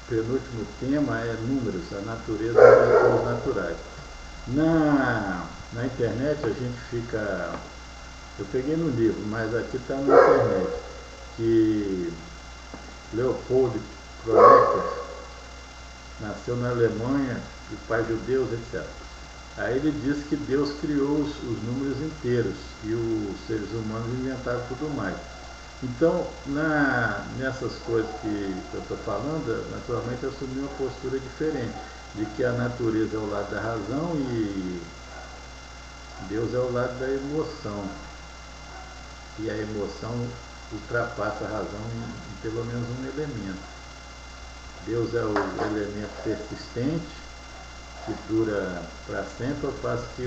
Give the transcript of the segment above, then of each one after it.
penúltimo tema é números, a natureza e as coisas naturais. Na internet a gente fica. Eu peguei no livro, mas aqui está na internet, que Leopold Kronecker nasceu na Alemanha, de pais judeus, etc. Aí ele diz que Deus criou os números inteiros e os seres humanos inventaram tudo mais. Então, nessas coisas que eu estou falando, naturalmente eu assumi uma postura diferente, de que a natureza é o lado da razão e Deus é o lado da emoção. E a emoção ultrapassa a razão em pelo menos um elemento. Deus é o elemento persistente, que dura para sempre, faz que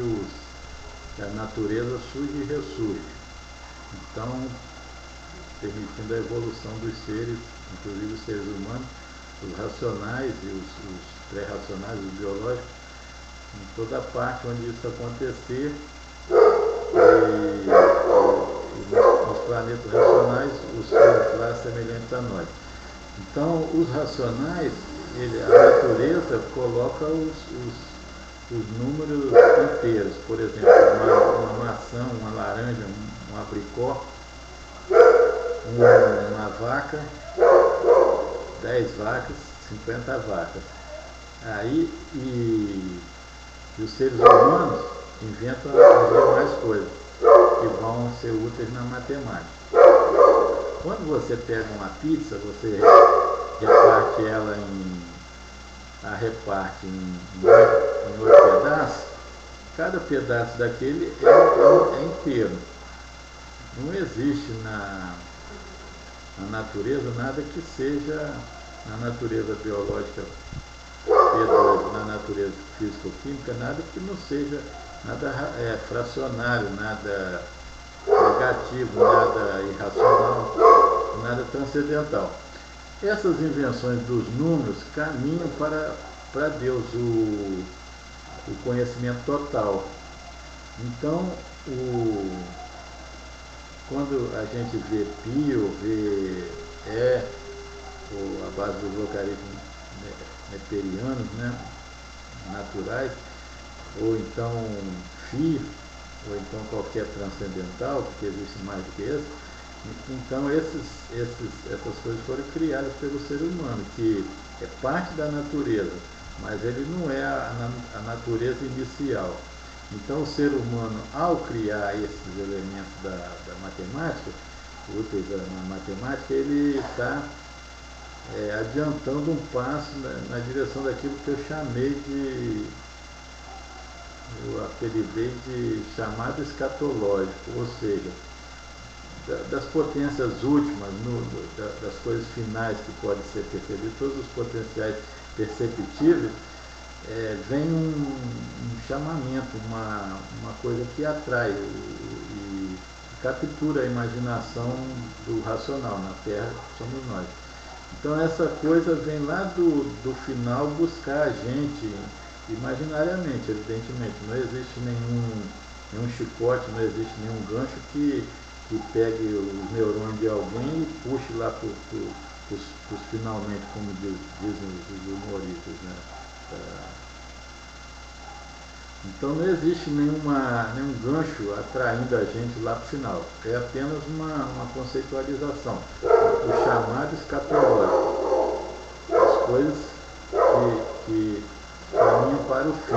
a natureza surge e ressurge. Então, permitindo a evolução dos seres, inclusive os seres humanos, os racionais e os pré-racionais, os biológicos, em toda parte onde isso acontecer, e nos planetas racionais, os seres lá semelhantes a nós. Então, os racionais, a natureza coloca os números inteiros. Por exemplo, uma maçã, uma laranja, um abricó, uma vaca, 10 vacas, 50 vacas. Aí, e os seres humanos inventam as demais coisas que vão ser úteis na matemática. Quando você pega uma pizza, você reparte ela em 8 pedaços, cada pedaço daquele é inteiro. Não existe na natureza nada que seja, na natureza biológica, na natureza físico-química, nada que não seja nada fracionário, nada negativo, nada irracional, nada transcendental. Essas invenções dos números caminham para Deus, o conhecimento total. Então, quando a gente vê π ou vê ou a base dos logaritmos neperianos, né, naturais, ou então φ, ou então qualquer transcendental, porque existe mais do que esse, então essas coisas foram criadas pelo ser humano, que é parte da natureza, mas ele não é a natureza inicial. Então o ser humano, ao criar esses elementos da matemática, úteis na matemática, ele está adiantando um passo na direção daquilo que eu apelidei de chamado escatológico, ou seja, das potências últimas, das coisas finais que podem ser percebidas, todos os potenciais perceptíveis, vem um chamamento, uma coisa que atrai e captura a imaginação do racional. Na Terra somos nós. Então essa coisa vem lá do final buscar a gente imaginariamente, evidentemente. Não existe nenhum chicote, não existe nenhum gancho que pegue os neurônios de alguém e puxe lá para os finalmente, como dizem os humoristas, né? Então não existe nenhum gancho atraindo a gente lá para o final. É apenas uma conceitualização, o chamado escatológico. As coisas que caminham para o fim.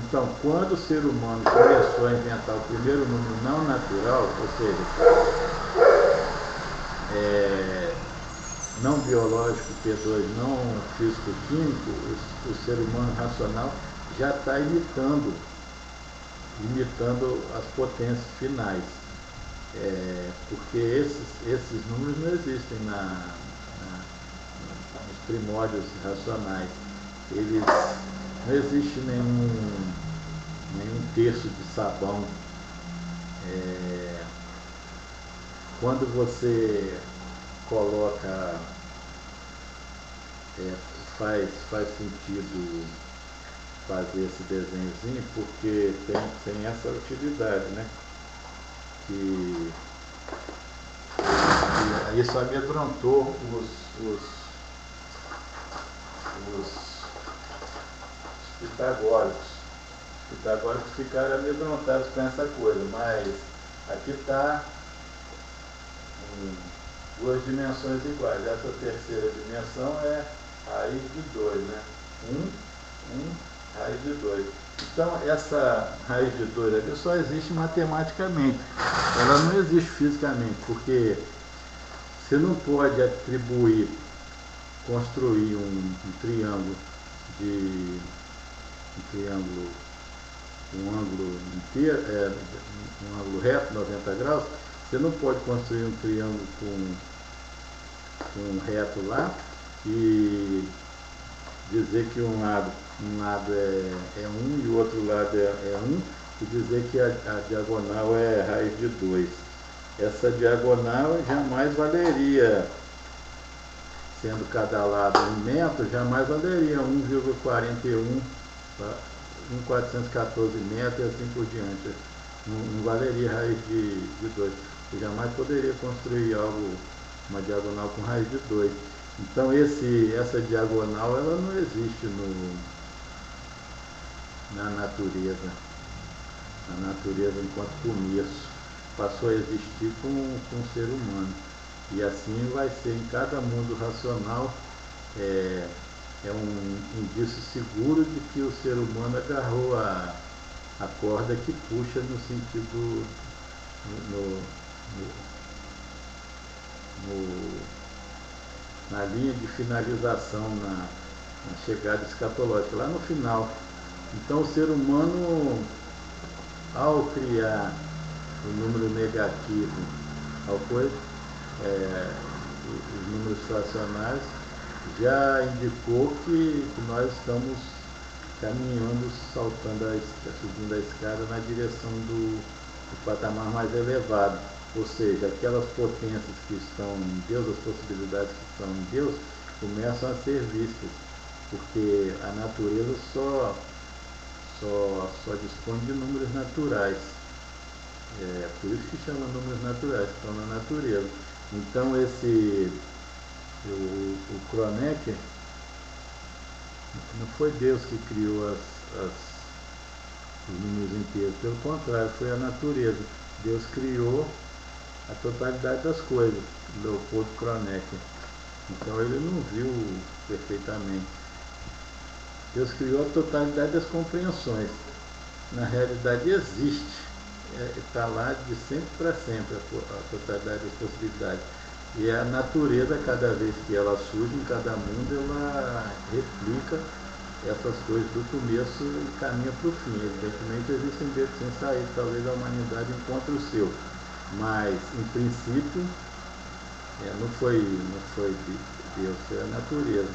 Então, quando o ser humano começou a inventar o primeiro número não natural, ou seja, não biológico, P2, não físico-químico, o ser humano racional já está imitando as potências finais, porque esses números não existem nos primórdios racionais. Não existe nenhum terço de sabão. Quando você coloca, faz sentido fazer esse desenhozinho, porque tem essa utilidade, né? Que isso amedrontou pitagóricos. Os pitagóricos ficaram amedrontados com essa coisa, mas aqui está em duas dimensões iguais. Essa terceira dimensão é raiz de 2, né? 1, raiz de 2. Então, essa raiz de 2 aqui só existe matematicamente. Ela não existe fisicamente, porque você não pode atribuir, construir um triângulo um ângulo inteiro, um ângulo reto, 90 graus. Você não pode construir um triângulo com um reto lá e dizer que um lado é 1 e o outro lado é 1 e dizer que a diagonal é raiz de 2. Essa diagonal jamais valeria, sendo cada lado 1 metro, jamais valeria 1,41, 1,414 metros e assim por diante. Não valeria raiz de 2. Você jamais poderia construir uma diagonal com raiz de 2. Então essa diagonal ela não existe na natureza. Na natureza enquanto começo. Passou a existir com o ser humano. E assim vai ser em cada mundo racional. É um indício seguro de que o ser humano agarrou a corda que puxa no sentido na linha de finalização, na chegada escatológica, lá no final. Então o ser humano, ao criar o número negativo, os números fracionários, já indicou que nós estamos caminhando, subindo a escada na direção do patamar mais elevado. Ou seja, aquelas potências que estão em Deus, as possibilidades que estão em Deus, começam a ser vistas, porque a natureza só dispõe de números naturais. Por isso que chama números naturais, que estão na natureza. Então o Kronecker, não foi Deus que criou os números inteiros, pelo contrário, foi a natureza. Deus criou a totalidade das coisas, Leopoldo Kronecker. Então ele não viu perfeitamente. Deus criou a totalidade das compreensões. Na realidade existe, está lá de sempre para sempre a totalidade das possibilidades. E a natureza, cada vez que ela surge em cada mundo, ela replica essas coisas do começo e caminha para o fim. Evidentemente existem vezes sem sair, talvez a humanidade encontre o seu. Mas, em princípio, não foi Deus, foi a natureza.